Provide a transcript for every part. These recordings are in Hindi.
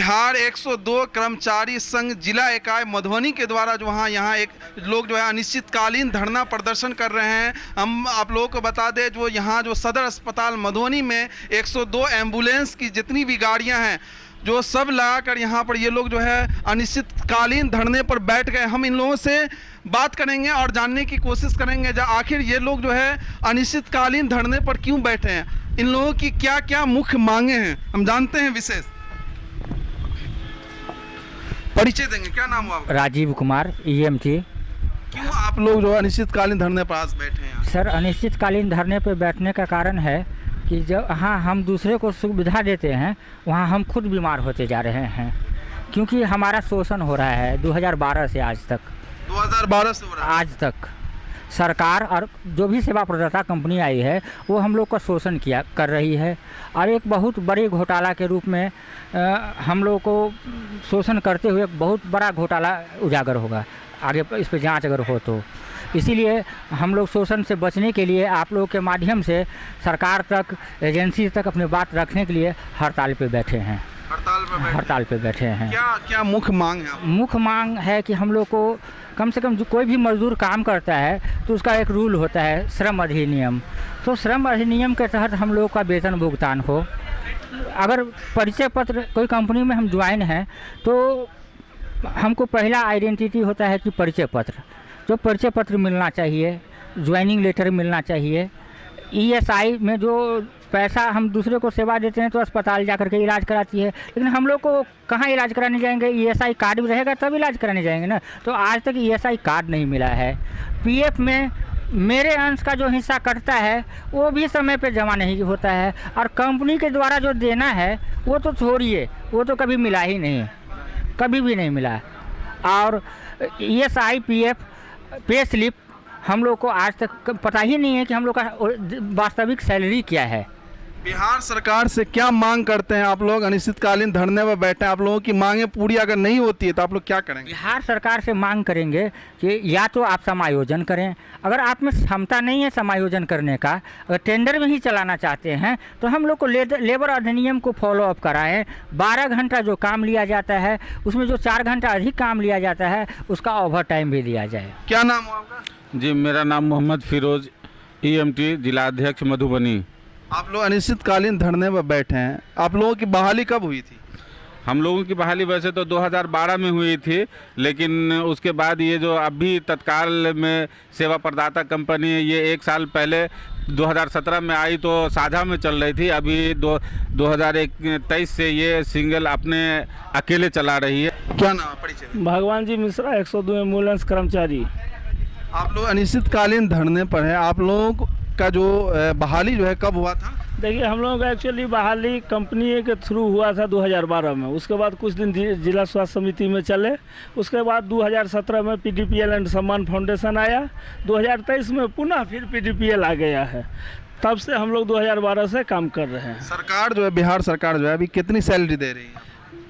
बिहार 102 कर्मचारी संघ जिला इकाई मधुबनी के द्वारा जो यहाँ एक लोग जो है अनिश्चितकालीन धरना प्रदर्शन कर रहे हैं। हम आप लोगों को बता दें जो यहाँ जो सदर अस्पताल मधुबनी में 102 एम्बुलेंस की जितनी भी गाड़ियाँ हैं जो सब लगाकर यहाँ पर ये लोग जो है अनिश्चितकालीन धरने पर बैठ गए। हम इन लोगों से बात करेंगे और जानने की कोशिश करेंगे जो आखिर ये लोग जो है अनिश्चितकालीन धरने पर क्यों बैठे हैं, इन लोगों की क्या क्या मुख्य मांगे हैं, हम जानते हैं। विशेष परिचय देंगे, क्या नाम हुआ आपका? राजीव कुमार EMT। क्यों आप लोग जो अनिश्चितकालीन धरने पर आज बैठे हैं? सर, अनिश्चितकालीन धरने पर बैठने का कारण है कि जहाँ हम दूसरे को सुविधा देते हैं वहाँ हम खुद बीमार होते जा रहे हैं, क्योंकि हमारा शोषण हो रहा है 2012 से आज तक। 2012 से हो रहा है आज तक सरकार और जो भी सेवा प्रदाता कंपनी आई है वो हम लोग का शोषण कर रही है और एक बहुत बड़े घोटाला के रूप में हम लोग को शोषण करते हुए बहुत बड़ा घोटाला उजागर होगा आगे इस पर जांच अगर हो तो। इसीलिए हम लोग शोषण से बचने के लिए आप लोगों के माध्यम से सरकार तक, एजेंसी तक अपनी बात रखने के लिए हड़ताल पे बैठे हैं। हड़ताल पे बैठे हैं। क्या क्या मुख्य मांग है? मुख्य मांग है कि हम लोग को कम से कम जो कोई भी मजदूर काम करता है तो उसका एक रूल होता है श्रम अधिनियम। तो श्रम अधिनियम के तहत हम लोग का वेतन भुगतान हो। अगर परिचय पत्र कोई कंपनी में हम ज्वाइन हैं तो हमको पहला आइडेंटिटी होता है कि परिचय पत्र, जो परिचय पत्र मिलना चाहिए, ज्वाइनिंग लेटर मिलना चाहिए। ESI में जो पैसा हम दूसरे को सेवा देते हैं तो अस्पताल जा कर के इलाज कराती है, लेकिन हम लोग को कहाँ इलाज कराने जाएंगे? ESI कार्ड भी रहेगा तब इलाज कराने जाएंगे ना। तो आज तक ESI कार्ड नहीं मिला है। PF में मेरे अंश का जो हिस्सा कटता है वो भी समय पे जमा नहीं होता है और कंपनी के द्वारा जो देना है वो तो छोड़िए, वो तो कभी मिला ही नहीं, कभी भी नहीं मिला। और ESI PF पे स्लिप हम लोग को आज तक पता ही नहीं है कि हम लोग का वास्तविक सैलरी क्या है। बिहार सरकार से क्या मांग करते हैं आप लोग? अनिश्चितकालीन धरने पर बैठे हैं, आप लोगों की मांगें पूरी अगर नहीं होती है तो आप लोग क्या करेंगे? बिहार सरकार से मांग करेंगे कि या तो आप समायोजन करें, अगर आप में क्षमता नहीं है समायोजन करने का, अगर टेंडर में ही चलाना चाहते हैं तो हम लोग को लेबर अधिनियम को फॉलो अप कराएं। 12 घंटा जो काम लिया जाता है उसमें जो 4 घंटा अधिक काम लिया जाता है उसका ओवर टाइम भी दिया जाए। क्या नाम है आपका? जी, मेरा नाम मोहम्मद फिरोज, EMT जिला अध्यक्ष मधुबनी। आप लोग अनिश्चितकालीन धरने पर बैठे हैं, आप लोगों की बहाली कब हुई थी? हम लोगों की बहाली वैसे तो 2012 में हुई थी, लेकिन उसके बाद ये जो अभी तत्काल में सेवा प्रदाता कंपनी ये 1 साल पहले 2017 में आई तो साझा में चल रही थी। अभी 2023 से ये सिंगल अपने अकेले चला रही है। क्या नाम है? परिचय। भगवान जी मिश्रा, 102 एम्बुलेंस कर्मचारी। आप लोग अनिश्चितकालीन धरने पर हैं, आप लोगों का जो बहाली जो है कब हुआ था? देखिए, हम लोगों का एक्चुअली बहाली कंपनी के थ्रू हुआ था 2012 में। उसके बाद कुछ दिन जिला स्वास्थ्य समिति में चले, उसके बाद 2017 में PDPL एंड सम्मान फाउंडेशन आया, 2023 में पुनः फिर PDPL आ गया है। तब से हम लोग 2012 से काम कर रहे हैं। सरकार जो है, बिहार सरकार जो है अभी कितनी सैलरी दे रही है?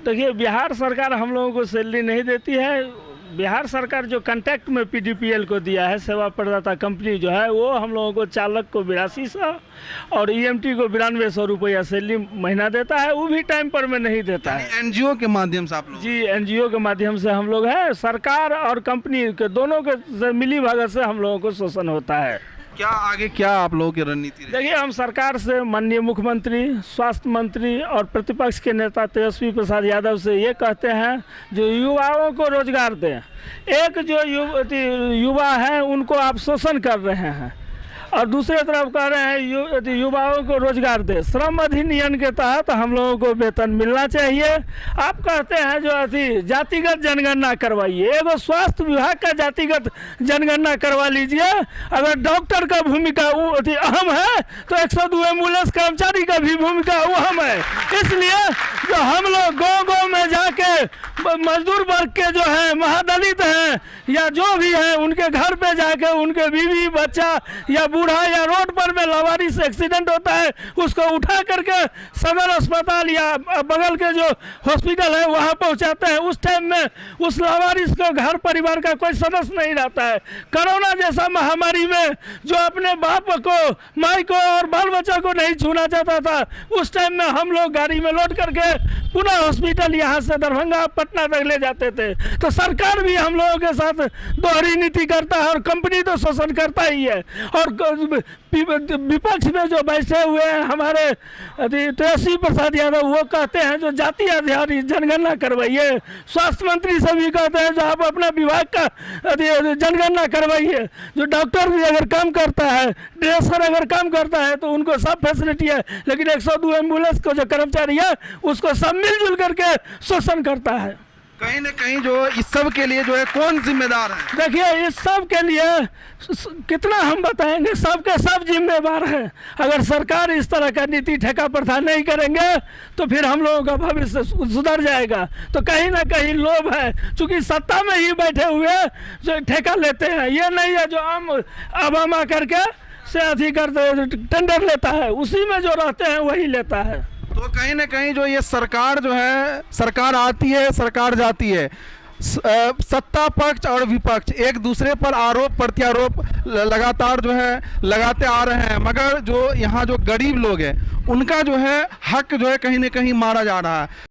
देखिए, बिहार सरकार हम लोगों को सैलरी नहीं देती है। बिहार सरकार जो कॉन्ट्रैक्ट में PDPL को दिया है, सेवा प्रदाता कंपनी जो है, वो हम लोगों को चालक को 8200 और EMT को 9200 रुपया सैलरी महीना देता है, वो भी टाइम पर में नहीं देता है। NGO के माध्यम से आप लोग? जी, NGO के माध्यम से हम लोग हैं। सरकार और कंपनी के दोनों के मिली भगत से हम लोगों को शोषण होता है। क्या आगे क्या आप लोगों की रणनीति रहेगी? देखिए, हम सरकार से माननीय मुख्यमंत्री, स्वास्थ्य मंत्री और प्रतिपक्ष के नेता तेजस्वी प्रसाद यादव से ये कहते हैं जो युवाओं को रोजगार दें। एक जो युवा हैं उनको आप शोषण कर रहे हैं और दूसरे तरफ कह रहे हैं युवाओं को रोजगार दे। श्रम अधिनियम के तहत हम लोगों को वेतन मिलना चाहिए। आप कहते हैं जो जातिगत जनगणना करवाइए, एगो स्वास्थ्य विभाग का जातिगत जनगणना करवा लीजिए। अगर डॉक्टर का भूमिका अहम है तो 102 एम्बुलेंस कर्मचारी का भी भूमिका अहम है। इसलिए जो हम लोग गाँव गाँव में जाके मजदूर वर्ग के जो है, महादलित हैं या जो भी है उनके घर पे जाके उनके बीवी बच्चा या बूढ़ा या रोड पर में लावारिस एक्सीडेंट होता है उसको उठा करके सदर अस्पताल या बगल के जो हॉस्पिटल है वहाँ पहुँचाते हैं। उस टाइम में उस लावारिस को घर परिवार का कोई सदस्य नहीं रहता है। कोरोना जैसा महामारी में जो अपने बाप को, माई को और बाल बच्चा को नहीं छूना चाहता था, उस टाइम में हम लोग गाड़ी में लोड करके पुनः हॉस्पिटल यहाँ से दरभंगा पटना तक ले जाते थे। तो सरकार भी हम लोगों के साथ दोहरी नीति करता है और कंपनी तो शोषण करता ही है। और विपक्ष में जो बैठे हुए हैं हमारे तेजस्वी प्रसाद यादव, वो कहते हैं जो जाति आधारित जनगणना करवाइए। स्वास्थ्य मंत्री से भी कहते हैं जो आप अपना विभाग का जनगणना करवाइए। जो डॉक्टर भी अगर काम करता है, ड्रेसर अगर काम करता है तो उनको सब फैसिलिटी है, लेकिन 102 एम्बुलेंस को जो कर्मचारी है उसको सब मिलजुल करके शोषण करता है। कहीं न कहीं जो इस सब के लिए जो है कौन जिम्मेदार है? देखिए इस सब के लिए कितना हम बताएंगे, सबके सब जिम्मेदार हैं। अगर सरकार इस तरह का नीति ठेका प्रथा नहीं करेंगे तो फिर हम लोगों का भविष्य सुधर जाएगा। तो कहीं ना कहीं लोभ है, चूंकि सत्ता में ही बैठे हुए जो ठेका लेते हैं, ये नहीं है जो आम अबामा करके से अधिकार टेंडर लेता है, उसी में जो रहते हैं वही लेता है। तो कहीं ना कहीं जो ये सरकार जो है, सरकार आती है सरकार जाती है, सत्ता पक्ष और विपक्ष एक दूसरे पर आरोप प्रत्यारोप लगातार जो है लगाते आ रहे हैं, मगर जो यहाँ जो गरीब लोग हैं उनका जो है हक जो है कहीं ना कहीं मारा जा रहा है।